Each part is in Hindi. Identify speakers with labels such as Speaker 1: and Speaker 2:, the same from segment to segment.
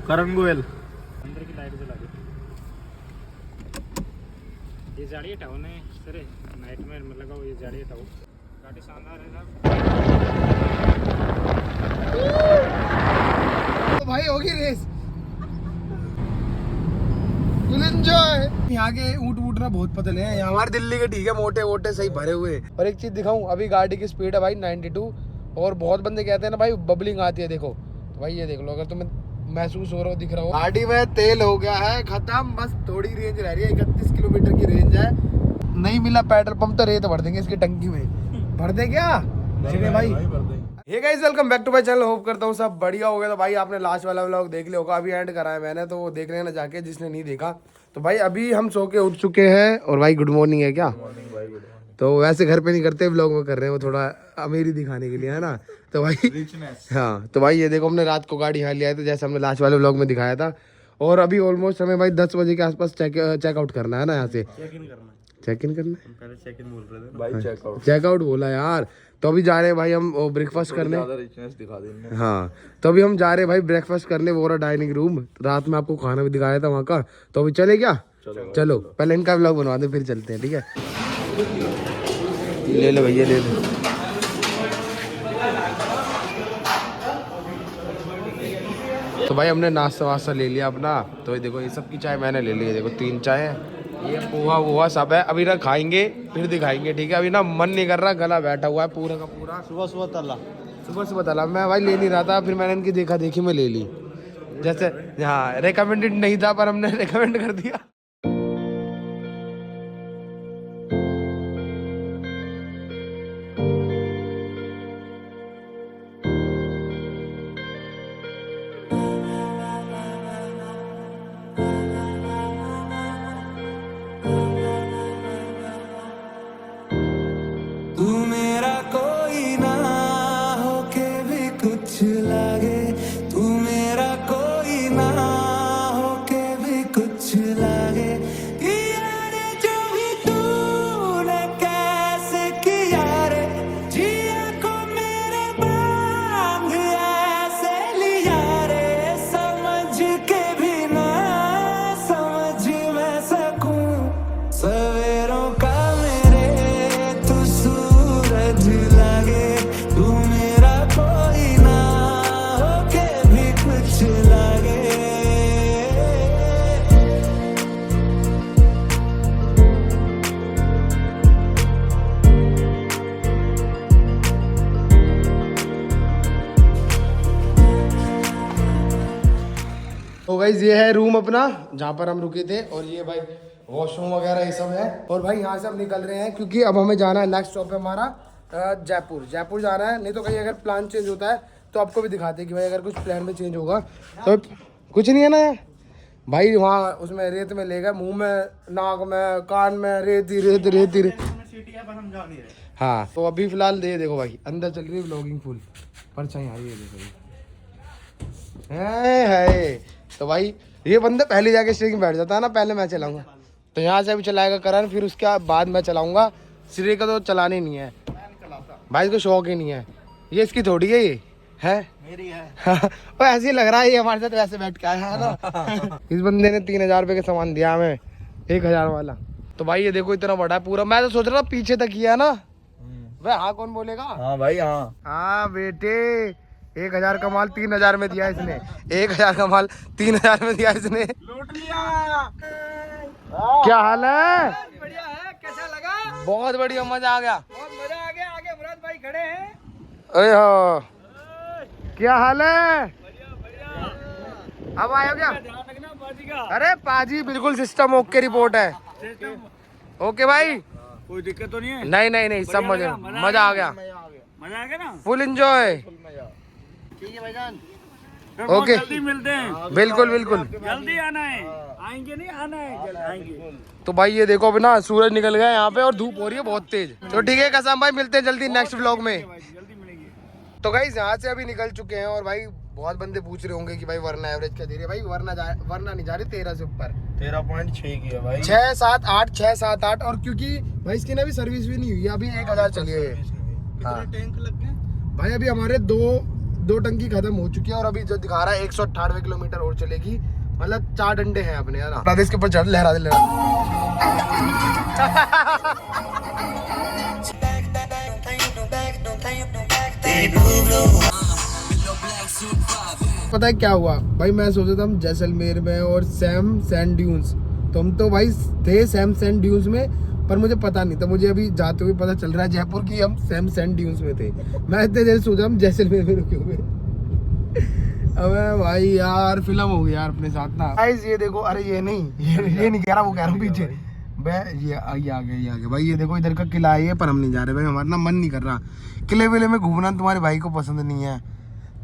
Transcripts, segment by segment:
Speaker 1: करण गोयल।
Speaker 2: अंदर की लाइट जला दे। ये जाली हटाओ ना सर, नाइट में लगाओ, ये जाली हटाओ। गाड़ी शानदार है साहब।
Speaker 1: तो भाई होगी रेस, फुल एंजॉय। यहाँ के ऊँट वूट ना बहुत पतले हैं, यहाँ हमारे दिल्ली के ठीक है, मोटे मोटे सही भरे हुए। और एक चीज दिखाऊं, अभी गाड़ी की स्पीड है भाई 92, और बहुत बंदे कहते हैं ना भाई बबलिंग आती है, देखो तो भाई ये देख लो, अगर तुम्हें महसूस हो रहा हो, दिख रहा हो। गाड़ी में तेल हो गया है खत्म, बस थोड़ी रेंज रह रही है, 31 किलोमीटर की रेंज है। नहीं मिला पेट्रोल पंप तो रेत भर देंगे इसकी टंकी में। भर दे क्या भाई? Hey guys, welcome back to my channel. Hope करता हूँ सब बढ़िया हो गया। तो भाई आपने लास्ट वाला व्लॉग देख लिया होगा, अभी एंड करा है मैंने, तो वो देख लेना जाके जिसने नहीं देखा। तो भाई अभी हम सो के उठ चुके हैं, और भाई गुड मॉर्निंग है क्या? तो वैसे घर पे नहीं करते, व्लॉग में कर रहे हैं, वो थोड़ा अमीरी दिखाने के लिए है ना। तो भाई हाँ, तो भाई ये देखो हमने रात को गाड़ी यहाँ लिया है, तो जैसे हमने लास्ट वाले व्लॉग में दिखाया था। और अभी ऑलमोस्ट हमें भाई 10 बजे के आसपास चेकआउट करना है ना, यहाँ से चेक इन करना
Speaker 2: पहले चेक इन बोल रहे थे
Speaker 1: भाई, चेकआउट बोला यार। तो अभी जा रहे हैं भाई हम ब्रेकफास्ट करने। हाँ, तो अभी हम जा रहे हैं भाई ब्रेकफास्ट करने, वो रहा डाइनिंग रूम। रात में आपको खाना भी दिखाया था वहाँ का। तो अभी चले क्या? चलो पहले इनका व्लॉग बनवा दे, फिर चलते हैं, ठीक है? ले लो भैया, ले लो। तो भाई हमने नाश्ता वास्ता ले लिया अपना। तो ये देखो, ये सबकी चाय मैंने ले ली है, देखो 3 चाय है, ये पोहा वोहा सब है। अभी ना खाएंगे फिर दिखाएंगे, ठीक है? अभी ना मन नहीं कर रहा, गला बैठा हुआ है पूरा का पूरा। सुबह सुबह तला मैं भाई ले नहीं रहा था, फिर मैंने इनकी देखा देखी में ले ली। जैसे हाँ, रिकमेंडेड नहीं था पर हमने रिकमेंड कर दिया। तो गाइस ये है रूम अपना जहाँ पर हम रुके थे, और ये भाई वॉशरूम वगैरह ये सब है। और भाई यहाँ से हम निकल रहे हैं, क्योंकि अब हमें जाना है, नेक्स्ट स्टॉप है हमारा जयपुर जाना है। नहीं तो कहीं अगर प्लान चेंज होता है तो आपको भी दिखाते हैं कि भाई अगर कुछ प्लान में चेंज होगा तो कुछ नहीं है ना भाई। वहाँ उसमें रेत में ले गए, मुँह में, नाक में, कान में रेत ही रेत। हाँ, तो अभी फिलहाल ये देखो भाई, अंदर चल रही है व्लॉगिंग फुल परछाई आ रही है, देखो है। तो भाई ये बंदा पहले जाके स्टीयरिंग बैठ जाता है ना, पहले मैं चलाऊंगा। तो यहाँ से भी चलाएगा करण, फिर उसके बाद मैं चलाऊंगा। श्री का तो चलाने नहीं है भाई, इसको शौक ही नहीं है। ये इसकी थोड़ी है, ये है मेरी है। और ऐसे ही लग रहा है ये हमारे साथ वैसे बैठ के आया है ना। इस बंदे ने 3000 रुपये का सामान दिया हमें, 1000 वाला। तो भाई ये देखो इतना बड़ा है पूरा। मैं तो सोच रहा पीछे तक किया ना। वह हाँ कौन बोलेगा? हाँ भाई हाँ बेटे, 1000 का माल 3000 में दिया इसने, 1000 का माल 3000 में दिया इसने। लूट लिया। क्या हाल है? बढ़िया है, कैसा लगा? बहुत बढ़िया, मजा आ गया, बहुत मजा आ गया। आगे मुराद भाई खड़े हैं। अरे हो, क्या हाल है? बढ़िया। अब आयो क्या? ध्यान रखना पाजी का। अरे पाजी बिल्कुल सिस्टम ओके, रिपोर्ट है ओके भाई, कोई दिक्कत तो नहीं है? नहीं, सब मजा आ गया ना, फुल एंजॉय। ठीक है भाईजान, ओके जल्दी मिलते हैं। बिल्कुल जल्दी आना है, आएंगे नहीं, आना है आएंगे। तो भाई ये देखो अभी ना सूरज निकल गया यहाँ पे, और धूप हो रही है बहुत तेज। तो ठीक है कसम भाई, मिलते हैं जल्दी नेक्स्ट व्लॉग में। जल्दी मिलेंगे। तो गाइस यहाँ से अभी निकल चुके हैं, और भाई बहुत बंदे पूछ रहे होंगे कि भाई वरना एवरेज क्या दे रही है। भाई वरना नहीं जा रही 13 से ऊपर, 13.6 की है भाई, 6, 7, 8। और क्योंकि भाई इसकी ना भी सर्विस भी नहीं हुई है, अभी 1000 चली है। टैंक लग गए भाई, अभी हमारे 2 टंकी खत्म हो चुकी है और अभी जो दिखा रहा है 198 किलोमीटर और चलेगी, मतलब 4 डंडे हैं अपने, है ना। प्रदेश के ऊपर चढ़ लहरा दे पता है क्या हुआ भाई, मैं सोचा था हम जैसलमेर में और सैम सैंड ड्यून्स, तो हम तो भाई थे सैम सैंड ड्यून्स में, पर मुझे पता नहीं था। मुझे अभी जाते हुए पता चल रहा है जयपुर की हम सैम सैंड ड्यून्स में थे। मैं इतने देर सोचा हम जैसलमेर में रुके हुए। अबे भाई यार फिल्म हो गई यार अपने साथ ना। गाइस ये देखो, अरे ये नहीं, ये नहीं कह रहा, वो कह रहा हूँ पीछे ये आ गया भाई। ये देखो इधर का किला है, पर हम नहीं जा रहे भाई, हमारा ना मन नहीं कर रहा किले विले में घूमना, तुम्हारे भाई को पसंद नहीं है।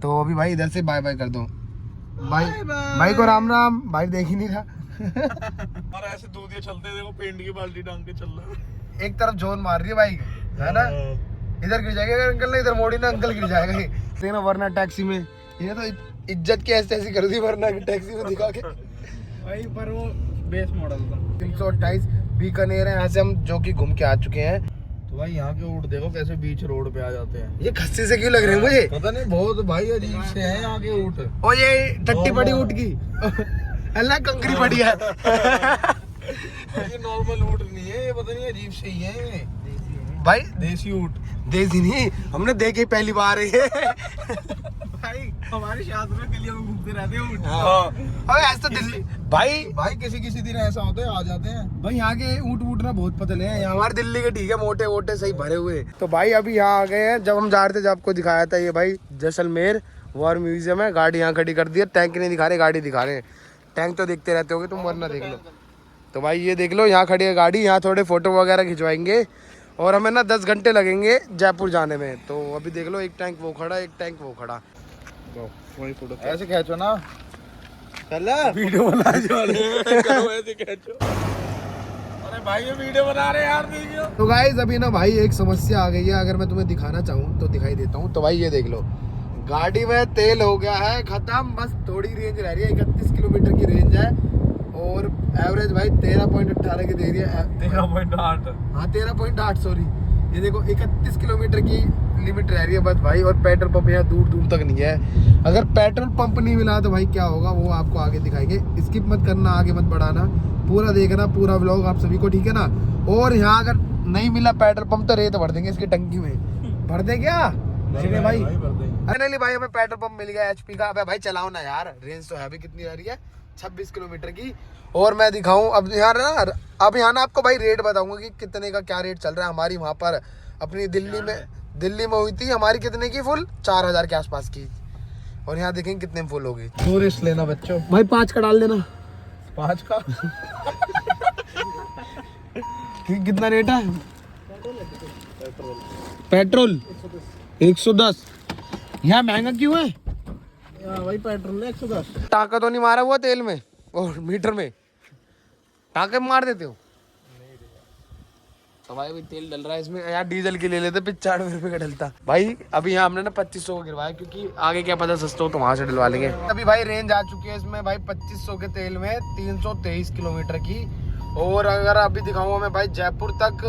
Speaker 1: तो अभी भाई इधर से बाय बाय कर दो भाई को राम राम। भाई देख ही नहीं रहा
Speaker 3: और ऐसे दूधिया चलते देखो, पेंट की बाल्टी टांग के चल रहा है।
Speaker 1: एक तरफ जोन मार रही है बाइक, है ना, इधर गिर जाएगा अंकल ने, इधर मोड़ी ना अंकल गिर जाएगा ये ना। वरना टैक्सी में ये तो इज्जत की ऐसी कर दी, वरना टैक्सी में दिखा के
Speaker 3: भाई पर वो बेस मॉडल था।
Speaker 1: 328 बीकानेर है, यहाँ से हम जो कि घूम के आ चुके हैं।
Speaker 3: तो भाई यहाँ के ऊँट देखो कैसे बीच रोड पे आ जाते हैं।
Speaker 1: ये खस्सी से क्यों लग रहे हैं मुझे,
Speaker 3: पता नहीं, बहुत भाई अजीब से हैं यहाँ के ऊँट।
Speaker 1: और ये टट्टी पड़ी ऊँट की अल्लाह कंकरी पड़ी है
Speaker 3: ये नॉर्मल ऊँट नहीं है, ये पता नहीं अजीब से ही है
Speaker 1: भाई।
Speaker 3: देसी ऊँट
Speaker 1: देसी नहीं, हमने देखे पहली बार है
Speaker 3: भाई। हमारे शादी में गलियों में घूमते रहते हैं ऊँट।
Speaker 1: और ऐसे तो दिल्ली भाई
Speaker 3: किसी दिन ऐसा होता है आ जाते हैं
Speaker 1: भाई। यहाँ के ऊँट वूट ना बहुत पतले हैं, यहाँ हमारे दिल्ली के ठीक है, मोटे वोटे सही भरे हुए। तो भाई अभी यहाँ आ गए हैं, जब हम जा रहे थे जब आपको दिखाया था ये भाई जैसलमेर वॉर म्यूजियम है। गाड़ी यहाँ खड़ी कर दी है, टैंक नहीं दिखा रहे, गाड़ी दिखा रहे हैं। टैंक तो देखते रहते होगे तुम, वरना देख लो। तो भाई ये देख लो, यहाँ खड़ी है गाड़ी, यहाँ थोड़े फोटो वगैरह खिंचवाएंगे और हमें ना 10 घंटे लगेंगे जयपुर जाने में। तो अभी देख लो, एक टैंक वो खड़ा, एक टैंक वो खड़ा।
Speaker 3: वही फोटो ऐसे खींचो ना, चल
Speaker 1: वीडियो बना
Speaker 3: करो ऐसे खींचो। अरे भाई ये वीडियो बना रहे यार, देखियो।
Speaker 1: तो गाइस अभी ना भाई एक समस्या आ गई है, अगर मैं तुम्हें दिखाना चाहूँ तो दिखाई देता हूँ। तो भाई ये देख लो, गाड़ी में तेल हो गया है खत्म, बस थोड़ी रेंज रह रही है, 31 किलोमीटर की रेंज है और एवरेज भाई 13.18 की दे रही है।
Speaker 3: 13.8
Speaker 1: हाँ 13.8 सॉरी। ये देखो 31 किलोमीटर की लिमिट रह रही है बस भाई, और पेट्रोल पंप यहाँ दूर दूर तक नहीं है। अगर पेट्रोल पंप नहीं मिला तो भाई क्या होगा वो आपको आगे दिखाएंगे। स्किप मत करना, आगे मत बढ़ाना, पूरा देखना, पूरा व्लॉग आप सभी को, ठीक है ना। और यहाँ अगर नहीं मिला पेट्रोल पंप तो रेत भर देंगे इसकी टंकी में, भर दे क्या भाई। फाइनली भाई हमें पेट्रोल पंप मिल गया HP का। अबे भाई चलाओ ना यार, रेंज तो है अभी कितनी आ रही है, 26 किलोमीटर की। और मैं दिखाऊं अब यहाँ ना, अब यहाँ ना आपको भाई रेट बताऊंगा कि कितने का क्या रेट चल रहा है। हमारी वहाँ पर अपनी दिल्ली में हुई थी हमारी कितने की फुल, 4000 के आसपास की, और यहाँ देखेंगे कितने में फुल होगी।
Speaker 3: दो रेस लेना बच्चों,
Speaker 1: भाई 5 का डाल देना,
Speaker 3: 5 का
Speaker 1: कितना रेट है पेट्रोल? 110। यहाँ महंगा क्यों है?
Speaker 3: भाई पेट्रोल 110।
Speaker 1: टाका तो नहीं मारा हुआ तेल में और मीटर में, टाके मार देते हो? तो भाई तेल डल रहा है इसमें यार, डीजल की ले लेते 95 रुपए का डलता भाई। अभी यहाँ हमने ना 2500 का गिरवाया, क्योंकि आगे क्या पता सस्ता हो तो वहां से डलवा लेंगे। अभी भाई रेंज आ चुकी है इसमें भाई 2500 के तेल में 323 किलोमीटर की। और अगर अभी दिखाऊँ मैं भाई जयपुर तक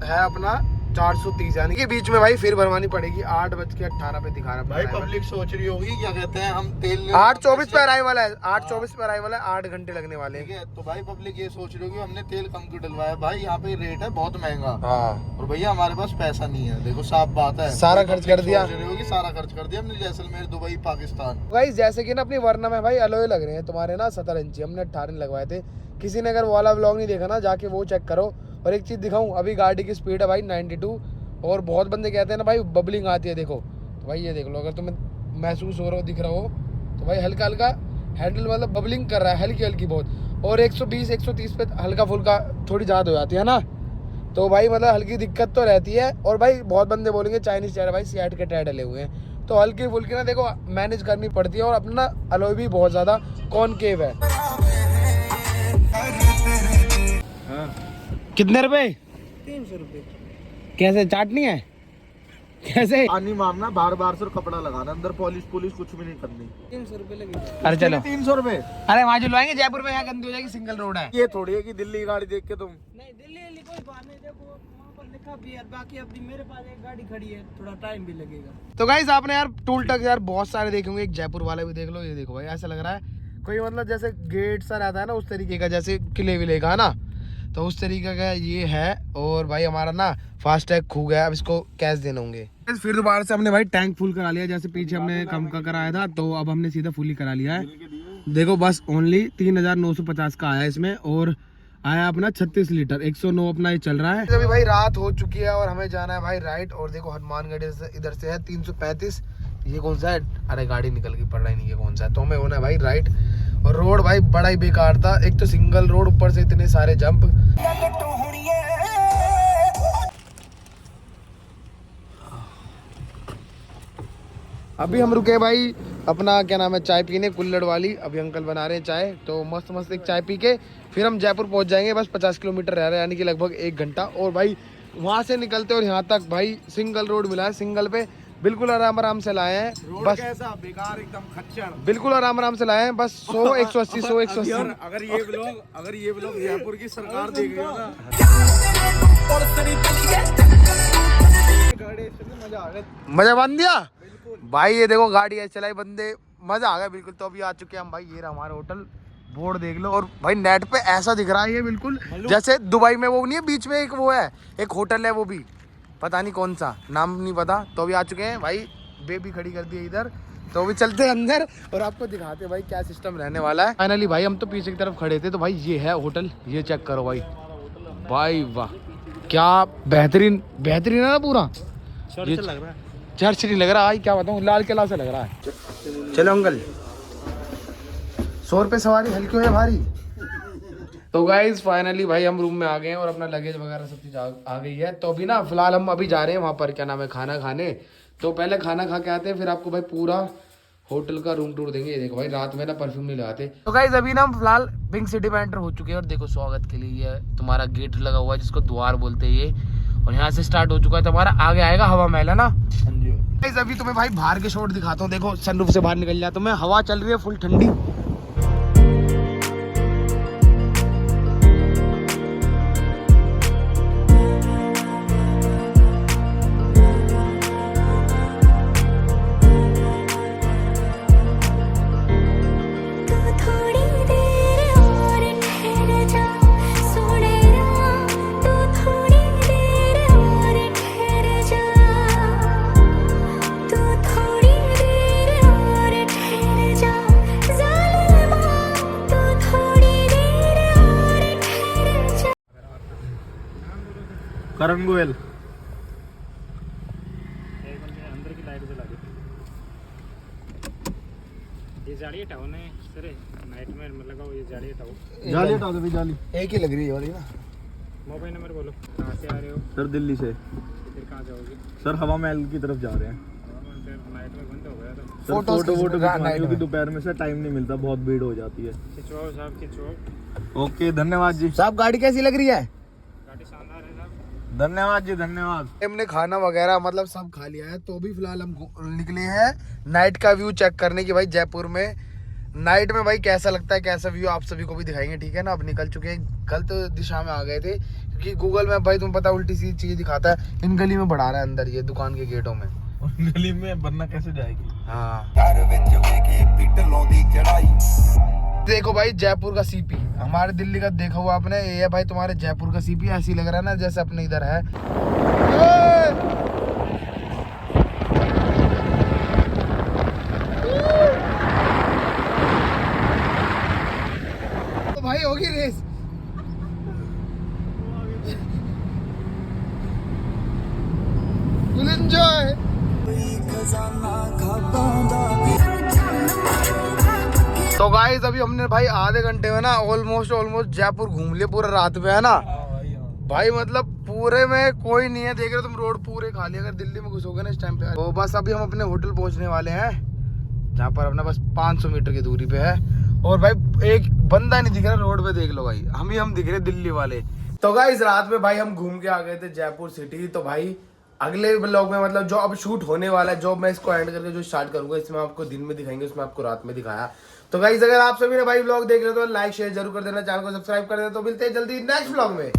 Speaker 1: है अपना 430, यानी कि बीच में भाई फिर भरवानी पड़ेगी। 8:18 पे दिखा रहा
Speaker 3: भाई पब्लिक सोच रही होगी क्या कहते हैं हम तेल
Speaker 1: 8:24 पे अराइवल है, 8:24 पे अराइवल है, 8 घंटे लगने वाले
Speaker 3: ठीक है। तो भाई पब्लिक ये सोच रही होगी हमने तेल कम क्यों डलवाया। भाई यहाँ पे रेट है बहुत महंगा,
Speaker 1: हाँ।
Speaker 3: और भैया हमारे पास पैसा नहीं है, देखो साफ बात है,
Speaker 1: सारा खर्च कर दिया,
Speaker 3: सोच रही होगी सारा खर्च कर दिया हमने जैसलमेर, दुबई, पाकिस्तान।
Speaker 1: गाइस जैसे कि ना अपनी वरना में भाई अलॉय लग रहे हैं तुम्हारे ना 17 इंची, हमने 18 लगवाए थे। किसी ने अगर वो वाला व्लॉग नहीं देखा ना, जाके वो चेक करो। और एक चीज दिखाऊं, अभी गाड़ी की स्पीड है भाई 92, और बहुत बंदे कहते हैं ना भाई बबलिंग आती है, देखो तो भाई ये देख लो, अगर तुम्हें महसूस हो रहा हो, दिख रहा हो तो भाई हल्का हल्का हैंडल मतलब बबलिंग कर रहा है, हल्की हल्की बहुत। और 120 130 पे हल्का फुल्का थोड़ी ज़्यादा हो जाती है ना, तो भाई मतलब हल्की दिक्कत तो रहती है। और भाई बहुत बंदे बोलेंगे चाइनीज टायर, भाई सीएट के टायर डले हुए हैं, तो हल्की फुल्की ना देखो मैनेज करनी पड़ती है। और अपना ना अलॉय भी बहुत ज़्यादा कॉनकेव है। कितने रुपए?
Speaker 3: 300 रुपए।
Speaker 1: कैसे चाटनी है कैसे?
Speaker 3: पानी मारना, बार बार से कपड़ा लगाना, अंदर पॉलिश कुछ भी नहीं करनी।
Speaker 2: 300 रुपए लगे।
Speaker 1: अरे चलो
Speaker 3: 300 रुपए।
Speaker 1: अरे वहाँ जुलवाएंगे जयपुर में, यहाँ गंदी हो जाएगी, सिंगल रोड है।
Speaker 3: ये थोड़ी है कि दिल्ली की गाड़ी देख के तुम
Speaker 2: नहीं दिल्ली कोई बात नहीं, देखो वहाँ पर लिखा
Speaker 4: काफी यार, बाकी अभी मेरे पास एक गाड़ी खड़ी है, थोड़ा टाइम भी लगेगा।
Speaker 1: तो गाइस आपने यार टूल टक यार बहुत सारे देखे होंगे, एक जयपुर वाले भी देख लो, ये देखो भाई ऐसा लग रहा है कोई मतलब जैसे गेट सा रहता है ना उस तरीके का, जैसे किले विले का ना, तो उस तरीके का ये है। और भाई हमारा ना फास्टैग खो गया, अब इसको कैश देने होंगे। फिर दोबारा से हमने भाई टैंक फुल करा लिया, जैसे पीछे हमने कम का कराया था, तो अब हमने सीधा फुल ही करा लिया है। देखो बस ओनली 3950 का आया इसमें, और आया अपना 36 लीटर 109 अपना ये चल रहा है। अभी भाई रात हो चुकी है और हमें जाना है भाई राइट, और देखो हनुमानगढ़ इधर से है 335, ये कौन सा है, अरे गाड़ी निकल गई, पड़ रहा ही नहीं है कौन सा है, तो हमें होना है भाई राइट। और रोड भाई बड़ा ही बेकार था, एक तो सिंगल रोड, ऊपर से इतने सारे जंप। अभी हम रुके भाई अपना क्या नाम है चाय पीने, कुल्हड़ वाली, अभी अंकल बना रहे हैं चाय, तो मस्त मस्त एक चाय पी के फिर हम जयपुर पहुंच जाएंगे। बस 50 किलोमीटर रह रहा है, यानी कि लगभग 1 घंटा। और भाई वहां से निकलते और यहाँ तक भाई सिंगल रोड मिला है, सिंगल पे बिल्कुल आराम आराम से लाए हैं। बस
Speaker 3: कैसा बेकार एकदम खच्चर,
Speaker 1: बिल्कुल आराम आराम से लाए हैं, बस 100 180 100 180।
Speaker 3: अगर ये ब्लॉग जयपुर की सरकार देख रही हो ना,
Speaker 1: मजा बन दिया भाई। ये देखो गाड़ी ऐसे चलाई बंदे, मजा आ गया बिल्कुल। तो अभी आ चुके हैं हम भाई, ये रहा हमारा होटल, बोर्ड देख लो। और भाई नेट पे ऐसा दिख रहा है ये बिल्कुल जैसे दुबई में वो नहीं है, बीच में एक वो है, एक होटल है, वो भी पता नहीं कौन सा, नाम नहीं पता। तो अभी आ चुके हैं भाई, बेबी खड़ी कर दी है इधर, तो अभी चलते हैं अंदर और आपको दिखाते हैं भाई क्या सिस्टम रहने वाला है। फाइनली भाई हम तो पीछे की तरफ खड़े थे, तो भाई ये है होटल, ये चेक करो भाई, भाई वाह क्या बेहतरीन बेहतरीन है ना पूरा।
Speaker 2: चर्च लग रहा है,
Speaker 1: चर्च नहीं लग रहा भाई, क्या बताऊँ, लाल किला से लग रहा है। चलो अंकल, 100 रुपये सवारी हल्की हो या भारी। तो गाइज फाइनली भाई हम रूम में आ गए हैं और अपना लगेज वगैरह सब चीज़ आ गई है। तो अभी ना फिलहाल हम अभी जा रहे हैं वहाँ पर क्या नाम है खाना खाने, तो पहले खाना खा के आते हैं, फिर आपको भाई पूरा होटल का रूम टूर देंगे। ये देखो भाई रात में ना परफ्यूम नहीं लगाते। तो गाइज अभी ना हम फिलहाल पिंक सिटी में एंटर हो चुके हैं, और देखो स्वागत के लिए ये तुम्हारा गेट लगा हुआ है जिसको द्वार बोलते हैं ये, और यहाँ से स्टार्ट हो चुका है तुम्हारा, आगे आएगा हवा महल है ना। गाइज अभी तुम्हें भाई बाहर के शॉट दिखाता हूँ, देखो सनरूफ से बाहर निकल जाता हूँ मैं, हवा चल रही है फुल ठंडी।
Speaker 3: करण गोयल
Speaker 2: एक बंदे अंदर की लाइट जला दी, ये जाली हटाओ ने सर, नाइट में लगाओ, ये जाली हटाओ,
Speaker 3: जाली हटा दो, जाली
Speaker 1: एक ही लग रही है वाली ना।
Speaker 2: मोबाइल नंबर बोलो, कहाँ से आ रहे हो,
Speaker 3: सर दिल्ली से,
Speaker 2: फिर कहाँ जाओगे,
Speaker 3: सर हवा महल की तरफ जा रहे हैं।
Speaker 2: फिर नाइट में बंद हो गया तो
Speaker 3: सर
Speaker 1: फोटोज
Speaker 3: फोटो
Speaker 1: खिंचवाना
Speaker 3: खिंचवाने, क्योंकि
Speaker 1: है।
Speaker 3: दोपहर में सर टाइम नहीं मिलता, बहुत भीड़ हो जाती है।
Speaker 2: खिंचवाओ साहब खिंचवाओ।
Speaker 3: ओके धन्यवाद जी,
Speaker 1: साहब गाड़ी कैसी लग रही है?
Speaker 2: गाड़ी शानदार है साहब।
Speaker 3: धन्यवाद जी धन्यवाद।
Speaker 1: हमने खाना वगैरह मतलब सब खा लिया है, तो अभी फिलहाल हम निकले हैं नाइट का व्यू चेक करने की भाई, जयपुर में नाइट में भाई कैसा लगता है, कैसा व्यू आप सभी को भी दिखाएंगे, ठीक है ना। अब निकल चुके हैं, गलत दिशा में आ गए थे, क्योंकि गूगल मैप भाई तुम्हें पता उल्टी सी चीज दिखाता है। इन गली में बढ़ा रहा है अंदर, ये दुकान के गेटों में,
Speaker 3: गली में वरना कैसे जाएगी।
Speaker 1: हाँ देखो भाई जयपुर का सीपी, हमारे दिल्ली का देखा हुआ आपने, ये है भाई तुम्हारे जयपुर का सीपी। ऐसी लग रहा है ना जैसे अपने इधर है। तो भाई होगी रेस, फुल एंजॉय। तो गाइस अभी हमने भाई आधे घंटे में ना ऑलमोस्ट जयपुर घूम लिया पूरा रात में, है ना भाई। मतलब पूरे में कोई नहीं है, देख रहे हो तुम रोड पूरे खाली। अगर दिल्ली में घुसोगे ना इस टाइम पे, तो बस अभी हम अपने होटल पहुंचने वाले हैं, जहाँ पर अपना बस 500 मीटर की दूरी पे है। और भाई एक बंदा नहीं दिख रहा रोड पे, देख लो भाई, हम दिख रहे दिल्ली वाले। तो गाइस रात में भाई हम घूम के आ गए थे जयपुर सिटी। तो भाई अगले ब्लॉग में मतलब जो अब शूट होने वाला है, जो मैं इसको एंड करके जो स्टार्ट करूंगा, इसमें आपको दिन में दिखाएंगे, उसमें आपको रात में दिखाया। तो गाइस अगर आप सभी ने भाई ब्लॉग देख रहे हो तो लाइक शेयर जरूर कर देना, चैनल को सब्सक्राइब कर देना। तो मिलते हैं जल्दी नेक्स्ट ब्लॉग में।